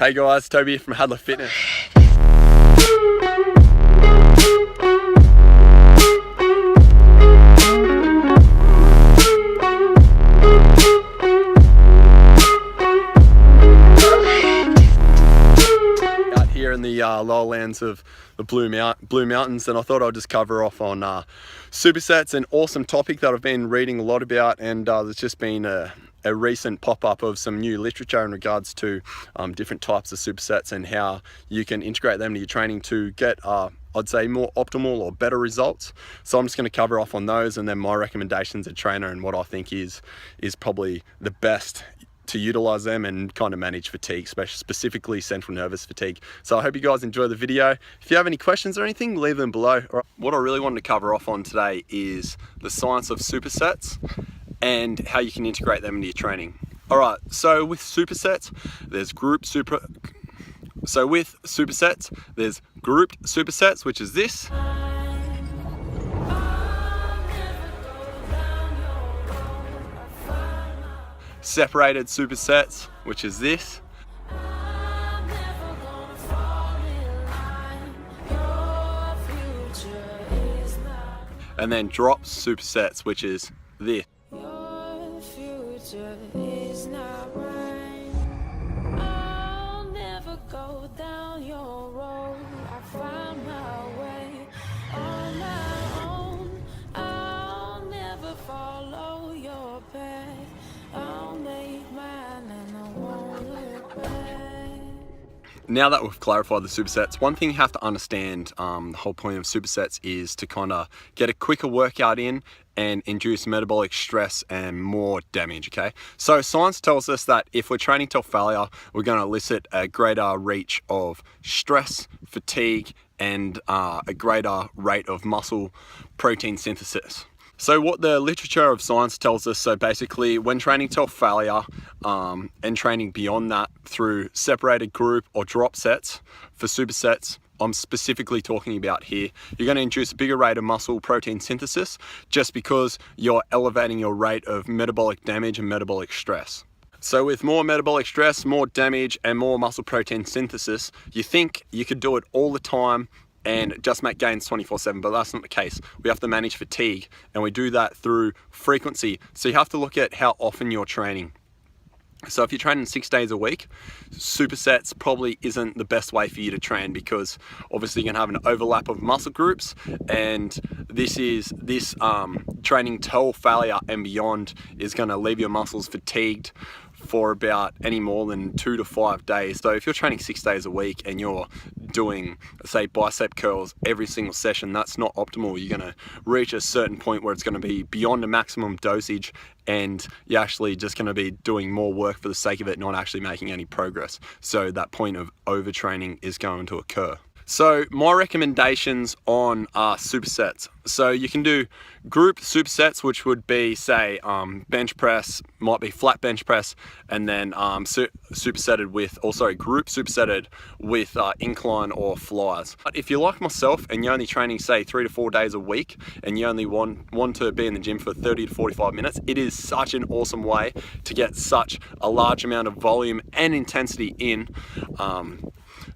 Hey guys, Toby here from Hadler Fitness. Out here in the lowlands of the Blue Mountains, and I thought I'd just cover off on supersets, an awesome topic that I've been reading a lot about, and there's just been a recent pop-up of some new literature in regards to different types of supersets and how you can integrate them into your training to get I'd say more optimal or better results. So I'm just going to cover off on those, and then my recommendations as a trainer and what I think is probably the best to utilize them and kind of manage fatigue, specifically central nervous fatigue. So I hope you guys enjoy the video. If you have any questions or anything, leave them below. What I really wanted to cover off on today is the science of supersets and how you can integrate them into your training. All right, so with supersets, there's grouped supersets, which is this. Separated supersets, which is this. And then drop supersets, which is this. Is not mine. I'll never go down your road. I find my way on my own. I'll never follow your path. I'll make mine and I won't look back. Now that we've clarified the supersets, one thing you have to understand, the whole point of supersets is to kind of get a quicker workout in and induce metabolic stress and more damage, okay? So science tells us that if we're training till failure, we're going to elicit a greater reach of stress, fatigue, and a greater rate of muscle protein synthesis. So what the literature of science tells us, so basically when training till failure and training beyond that through separated group or drop sets for supersets, I'm specifically talking about here, you're going to induce a bigger rate of muscle protein synthesis just because you're elevating your rate of metabolic damage and metabolic stress. So with more metabolic stress, more damage, and more muscle protein synthesis, you think you could do it all the time and just make gains 24/7, but that's not the case. We have to manage fatigue, and we do that through frequency. So you have to look at how often you're training. So if you're training 6 days a week, supersets probably isn't the best way for you to train, because obviously you're gonna have an overlap of muscle groups, and this training till failure and beyond is gonna leave your muscles fatigued for about any more than 2 to 5 days. So if you're training 6 days a week and you're doing, say, bicep curls every single session, that's not optimal. You're gonna reach a certain point where it's gonna be beyond a maximum dosage, and you're actually just gonna be doing more work for the sake of it, not actually making any progress. So that point of overtraining is going to occur. So my recommendations on supersets. So you can do group supersets, which would be, say, bench press, might be flat bench press, and then group supersetted with incline or flyers. But if you're like myself and you're only training, say, 3 to 4 days a week, and you only want to be in the gym for 30 to 45 minutes, it is such an awesome way to get such a large amount of volume and intensity in.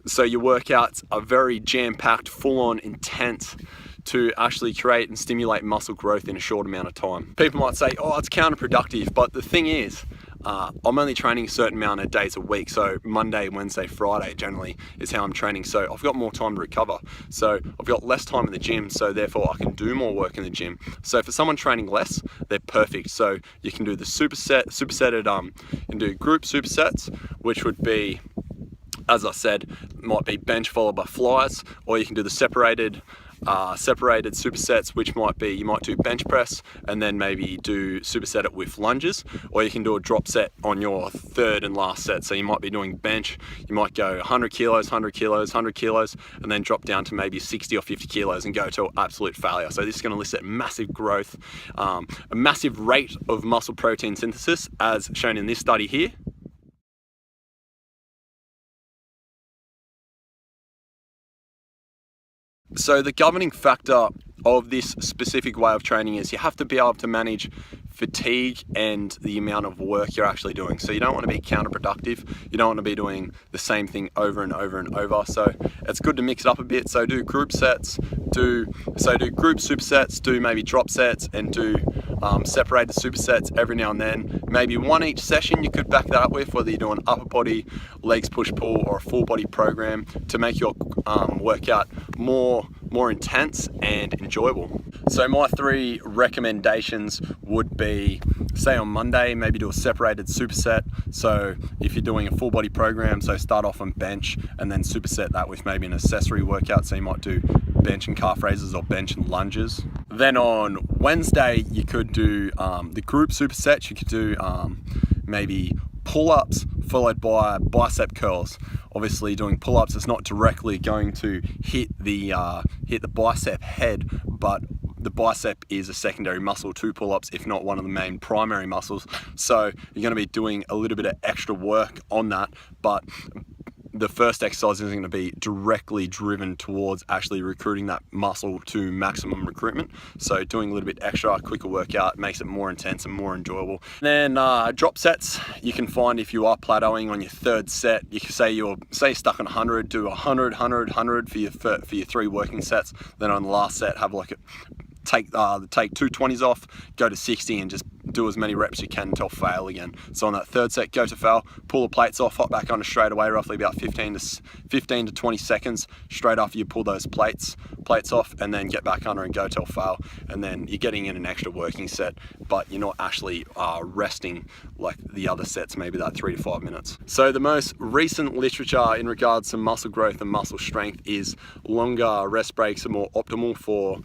So your workouts are very jam-packed, full-on, intense, to actually create and stimulate muscle growth in a short amount of time. People might say, oh, it's counterproductive, but the thing is, I'm only training a certain amount of days a week, so Monday, Wednesday, Friday generally is how I'm training, so I've got more time to recover. So I've got less time in the gym, so therefore I can do more work in the gym. So for someone training less, they're perfect. So you can do the supersetted, you can do group supersets, which would be, as I said, might be bench followed by flyers, or you can do the separated supersets, which might be, you might do bench press and then maybe do superset it with lunges, or you can do a drop set on your third and last set. So you might be doing bench, you might go 100 kilos, 100 kilos, 100 kilos, and then drop down to maybe 60 or 50 kilos and go to absolute failure. So this is going to elicit massive growth, a massive rate of muscle protein synthesis, as shown in this study here. So the governing factor of this specific way of training is you have to be able to manage fatigue and the amount of work you're actually doing. So you don't want to be counterproductive. You don't want to be doing the same thing over and over and over. So it's good to mix it up a bit. So do group sets, do group supersets, do maybe drop sets, and do separated supersets every now and then. Maybe one each session you could back that up with, whether you're doing upper body, legs push pull, or a full body program to make your workout more intense and enjoyable. So my 3 recommendations would be, say on Monday, maybe do a separated superset. So if you're doing a full body program, so start off on bench and then superset that with maybe an accessory workout. So you might do bench and calf raises or bench and lunges. Then on Wednesday, you could do the group supersets. You could do maybe pull-ups followed by bicep curls. Obviously doing pull-ups is not directly going to hit the bicep head, but the bicep is a secondary muscle to pull-ups, if not one of the main primary muscles. So you're going to be doing a little bit of extra work on that, but the first exercise isn't going to be directly driven towards actually recruiting that muscle to maximum recruitment. So doing a little bit extra, quicker workout makes it more intense and more enjoyable. Then drop sets, you can find if you are plateauing on your 3rd set, you can say you're stuck on 100, do 100, 100, 100 for your 3 working sets. Then on the last set, have like take 2 20s off, go to 60 and just do as many reps you can until fail again. So on that 3rd set, go to fail, pull the plates off, hop back on it straight away, roughly about 15 to 20 seconds straight after you pull those plates off, and then get back under and go till fail. And then you're getting in an extra working set, but you're not actually resting like the other sets, maybe that 3 to 5 minutes. So the most recent literature in regards to muscle growth and muscle strength is longer rest breaks are more optimal for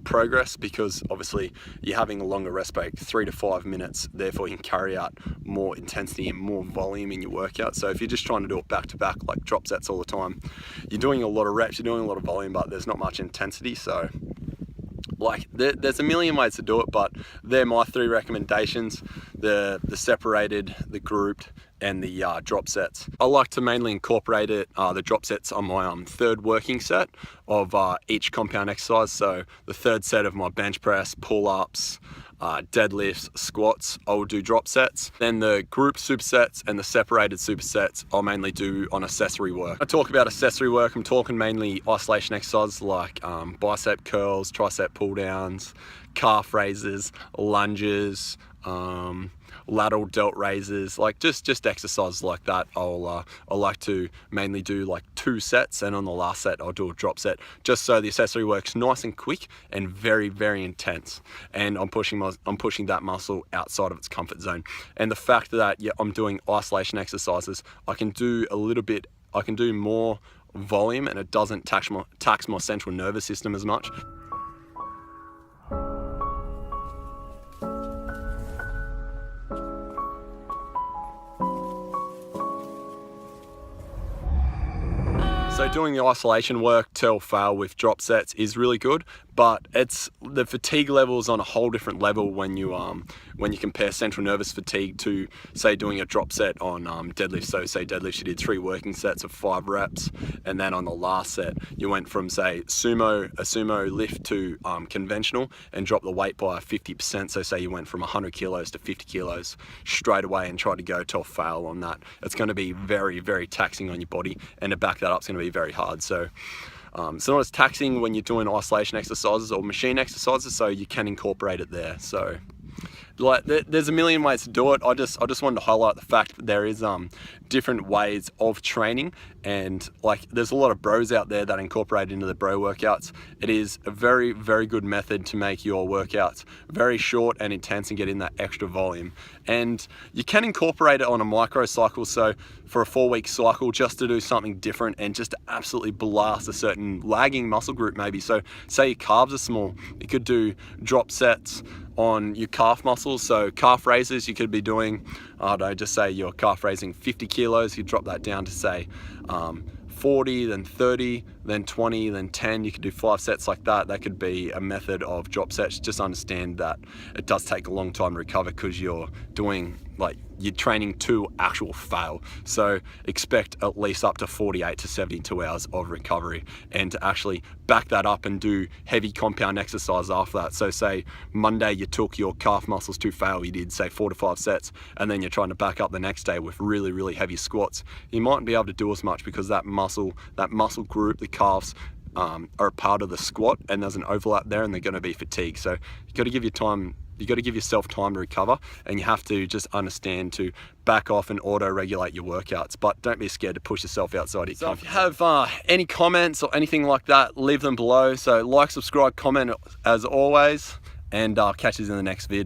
progress, because obviously you're having a longer rest break, 3 to 5 minutes, therefore you can carry out more intensity and more volume in your workout. So if you're just trying to do it back to back, like drop sets all the time, you're doing a lot of reps, you're doing a lot of volume, but there's not much intensity. So like there's a million ways to do it, but they're my 3 recommendations: the separated, the grouped, and the drop sets. I like to mainly incorporate the drop sets on my 3rd working set of each compound exercise. So the 3rd set of my bench press, pull-ups, deadlifts, squats, I'll do drop sets. Then the group supersets and the separated supersets I'll mainly do on accessory work. When I talk about accessory work, I'm talking mainly isolation exercises like bicep curls, tricep pull downs, calf raises, lunges, lateral delt raises, like just exercises like that. I like to mainly do like 2 sets, and on the last set I'll do a drop set, just so the accessory works nice and quick and very, very intense, and I'm pushing that muscle outside of its comfort zone. And the fact that I'm doing isolation exercises, I can do more volume, and it doesn't tax my central nervous system as much. So doing the isolation work till fail with drop sets is really good, but it's the fatigue level is on a whole different level when you compare central nervous fatigue to, say, doing a drop set on deadlift. So say deadlift, you did 3 working sets of 5 reps, and then on the last set you went from, say, a sumo lift to conventional and dropped the weight by 50%. So say you went from 100 kilos to 50 kilos straight away and tried to go till fail on that. It's going to be very, very taxing on your body, and to back that up is going to be very hard. So it's not as taxing when you're doing isolation exercises or machine exercises, so you can incorporate it there. So like there's a million ways to do it. I just wanted to highlight the fact that there is different ways of training, and like there's a lot of bros out there that incorporate into the bro workouts. It is a very, very good method to make your workouts very short and intense and get in that extra volume. And you can incorporate it on a micro cycle, so for a 4-week cycle, just to do something different and just to absolutely blast a certain lagging muscle group maybe. So say your calves are small, you could do drop sets on your calf muscles. So calf raises, you could be doing, I don't know, just say you're calf raising 50 kilos, you drop that down to say 40, then 30, then 20, then 10. You could do 5 sets like that. That could be a method of drop sets. Just understand that it does take a long time to recover because you're doing, like, you're training to actual fail. So expect at least up to 48 to 72 hours of recovery, and to actually back that up and do heavy compound exercise after that. So say Monday you took your calf muscles to fail, you did say 4 to 5 sets, and then you're trying to back up the next day with really, really heavy squats. You mightn't be able to do as much because that muscle group, the calves, are a part of the squat, and there's an overlap there, and they're going to be fatigued. So you got to give yourself time to recover, and you have to just understand to back off and auto-regulate your workouts, but don't be scared to push yourself outside your comfort zone. If you have any comments or anything like that, leave them below. So like, subscribe, comment as always, and I'll catch you in the next vid.